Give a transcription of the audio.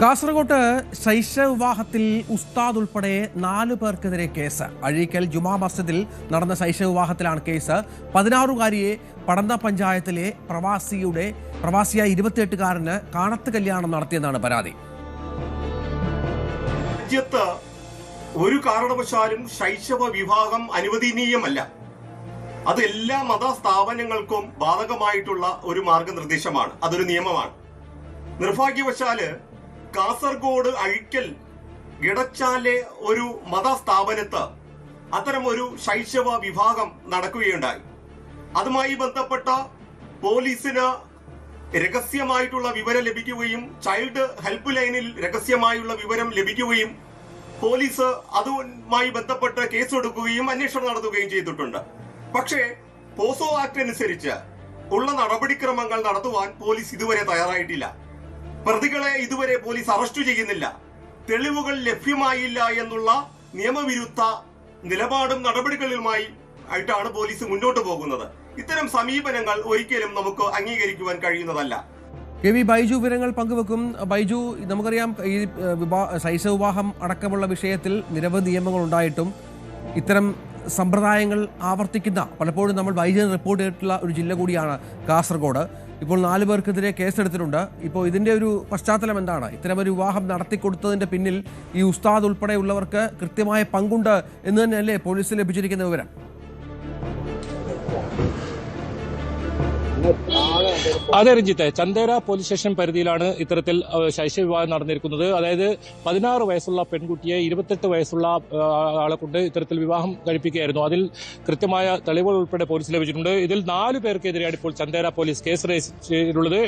കാസർഗോഡ് ശൈശവ വിവാഹത്തിൽ ഉസ്താദ് ഉൾപ്പെടെ 4 പേർക്കെതിരെ കേസ്. അഴീക്കൽ ജുമാ മസ്ജിദിൽ നടന്ന ശൈശവ വിവാഹത്തിലാണ് കേസ്. 16-കാരിയെ പടന്ന പഞ്ചായത്തിലെ പ്രവാസിയായ 28-കാരന് കാണത്ത് കല്യാണം നടത്തിയെന്നാണ് പരാതി. രാജ്യത്ത് ഒരു കാരണവശാലും ശൈശവ വിവാഹം അനുവദനീയമല്ല. അത് എല്ലാ മതസ്ഥാപനങ്ങൾക്കും ബാധകമായിട്ടുള്ള ഒരു മാർഗനിർദ്ദേശമാണ്, അതൊരു നിയമമാണ്. നിർഭാഗ്യവശാല് കാസർഗോഡ് അഴീക്കൽ ഇടച്ചാലെ ഒരു മതസ്ഥാപനത്ത് അത്തരം ഒരു ശൈശവ വിവാഹം നടക്കുകയുണ്ടായി. അതുമായി ബന്ധപ്പെട്ട പോലീസിന് രഹസ്യമായിട്ടുള്ള വിവരം ലഭിക്കുകയും ചൈൽഡ് ഹെൽപ്പ് ലൈനിൽ രഹസ്യമായുള്ള വിവരം ലഭിക്കുകയും പോലീസ് അതുമായി ബന്ധപ്പെട്ട് കേസെടുക്കുകയും അന്വേഷണം നടത്തുകയും ചെയ്തിട്ടുണ്ട്. പക്ഷേ പോസോ ആക്ട് അനുസരിച്ച് ഉള്ള നടപടിക്രമങ്ങൾ നടത്തുവാൻ പോലീസ് ഇതുവരെ തയ്യാറായിട്ടില്ല. പ്രതികളെ ഇതുവരെ പോലീസ് അറസ്റ്റ് ചെയ്യുന്നില്ല. തെളിവുകൾ ലഭ്യമായില്ല എന്നുള്ള നിയമവിരുദ്ധ നിലപാടും നടപടികളുമായി ആയിട്ടാണ് പോലീസ് മുന്നോട്ട് പോകുന്നത്. ഇത്തരം സമീപനങ്ങൾ ഒരിക്കലും നമുക്ക് അംഗീകരിക്കുവാൻ കഴിയുന്നതല്ല. കെ വി ബൈജു വിവരങ്ങൾ പങ്കുവെക്കും. ബൈജു, നമുക്കറിയാം ഈ ശൈശവ വിവാഹം അടക്കമുള്ള വിഷയത്തിൽ നിരവധി നിയമങ്ങൾ ഉണ്ടായിട്ടും ഇത്തരം സമ്പ്രദായങ്ങൾ ആവർത്തിക്കുന്ന, പലപ്പോഴും നമ്മൾ ബൈജു റിപ്പോർട്ട് ചെയ്തിട്ടുള്ള ഒരു ജില്ല കൂടിയാണ് കാസർഗോഡ്. ഇപ്പോൾ 4 പേർക്കെതിരെ കേസെടുത്തിട്ടുണ്ട്. ഇപ്പോൾ ഇതിന്റെ ഒരു പശ്ചാത്തലം എന്താണ്? ഇത്തരമൊരു വിവാഹം നടത്തിക്കൊടുത്തതിന്റെ പിന്നിൽ ഈ ഉസ്താദ് ഉൾപ്പെടെയുള്ളവർക്ക് കൃത്യമായ പങ്കുണ്ട് എന്ന് തന്നെയല്ലേ പോലീസിന് ലഭിച്ചിരിക്കുന്ന വിവരം? അതെ രഞ്ജിത്തെ, ചന്ദേര പോലീസ് സ്റ്റേഷൻ പരിധിയിലാണ് ഇത്തരത്തിൽ ശൈശവ വിവാഹം നടന്നിരിക്കുന്നത്. അതായത് 16 വയസ്സുള്ള പെൺകുട്ടിയെ 28 വയസ്സുള്ള ആളെ കൊണ്ട് ഇത്തരത്തിൽ വിവാഹം കഴിപ്പിക്കുകയായിരുന്നു. അതിൽ കൃത്യമായ തെളിവുകൾ ഉൾപ്പെടെ പോലീസ് ലഭിച്ചിട്ടുണ്ട്. ഇതിൽ 4 പേർക്കെതിരെയാണ് ഇപ്പോൾ ചന്ദേര പോലീസ് കേസ് രജിസ്റ്റർ ചെയ്തിട്ടുള്ളത്.